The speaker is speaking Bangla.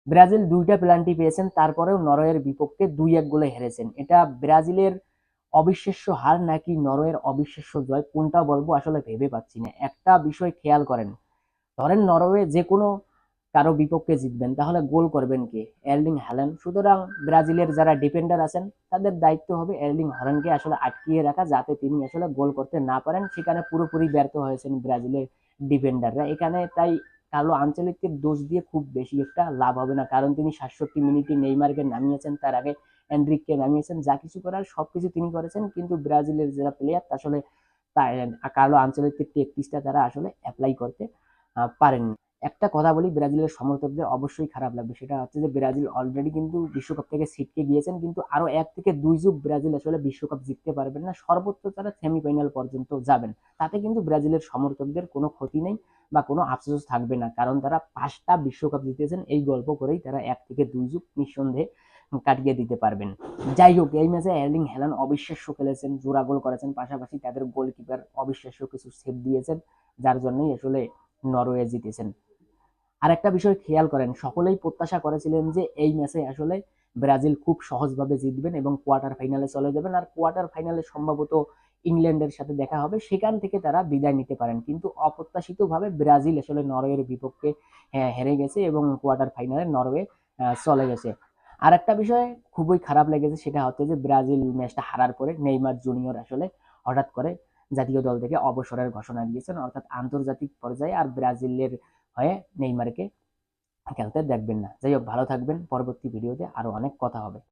ব্রাজিল 2টা পেনাল্টি পেয়েছেন, তারপরেও নরওয়ের বিপক্ষে 2-1 গোলে হেরেছেন। এটা ব্রাজিলের অবিশ্বাস্য হার নাকি নরওয়ের অবিশ্বাস্য জয়, কোনটা বলবো আসলে ভেবে পাচ্ছি না। একটা বিষয় খেয়াল করেন, ধরেন নরওয়ে যে কোনো কারো বিপক্ষে জিতবেন, তাহলে গোল করবেন কে? Erling Haaland. সুতরাং ব্রাজিলের যারা ডিফেন্ডার আছেন তাদের দায়িত্ব হবে এর্লিং হ্যালান্ডকে আসলে আটকিয়ে রাখা, যাতে তিনি আসলে গোল করতে না পারেন। সেখানে পুরোপুরি ব্যর্থ হয়েছেন ব্রাজিলের ডিফেন্ডাররা এখানে। তাই কার্লো আনচেলত্তির দোষ দিয়ে খুব বেশি একটা লাভ হবে না, কারণ তিনি 67 মিনিটে নেইমারকে নামিয়েছেন, তার আগে এনরিককে নামিয়েছেন, যা কিছু করার সবকিছু তিনি করেছেন। কিন্তু ব্রাজিলের যারা প্লেয়ার আসলে কার্লো আনচেলত্তির টেকটিক্সটা তারা আসলে অ্যাপ্লাই করতে পারেননি। একটা কথা বলি, ব্রাজিলের সমর্থকদের অবশ্যই খারাপ লাগবে, সেটা হচ্ছে যে ব্রাজিল অলরেডি কিন্তু বিশ্বকাপ থেকে ছিটকে গিয়েছেন, কিন্তু আরো 1 থেকে 2 যুগ ব্রাজিল আসলে বিশ্বকাপ জিততে পারবেন না, সর্বোচ্চ তারা সেমিফাইনাল পর্যন্ত যাবেন। তাতে কিন্তু ব্রাজিলের সমর্থকদের কোনো ক্ষতি নেই বা কোনো আফসোস থাকবে না, কারণ তারা 5টা বিশ্বকাপ জিতেছেন। এই গল্প করেই তারা 1 থেকে 2 যুগ নিঃসন্দেহে কাটিয়ে দিতে পারবেন। যাই হোক, এই ম্যাচে এর্লিং হ্যালান্ড অবিশ্বাস্য খেলেছেন, জোড়া গোল করেছেন, পাশাপাশি তাদের গোলকিপার অবিশ্বাস্য কিছু সেভ দিয়েছেন, যার জন্যই আসলে নরওয়ে জিতেছেন। আর একটা বিষয় খেয়াল করেন, সকলেই প্রত্যাশা করেছিলেন যে এই ম্যাচে আসলে ব্রাজিল খুব সহজভাবে জিতবেন এবং কোয়ার্টার ফাইনালে চলে যাবেন, আর কোয়ার্টার ফাইনালে সম্ভবত ইংল্যান্ডের সাথে দেখা হবে, সেখান থেকে তারা বিদায় নিতে পারেন। কিন্তু অপ্রত্যাশিতভাবে ব্রাজিল আসলে নরওয়ের বিপক্ষে হেরে গেছে এবং কোয়ার্টার ফাইনালে নরওয়ে চলে গেছে। আর একটা বিষয় খুবই খারাপ লেগেছে, সেটা হচ্ছে যে ব্রাজিল ম্যাচটা হারার পরে নেইমার জুনিয়র আসলে হঠাৎ করে জাতীয় দল থেকে অবসরের ঘোষণা দিয়েছেন, অর্থাৎ আন্তর্জাতিক পর্যায়ে আর ব্রাজিলের হয়ে নেইমারকে খেলতে দেখবেন না। যাই হোক, ভালো থাকবেন, পরবর্তী ভিডিওতে আরো অনেক কথা হবে।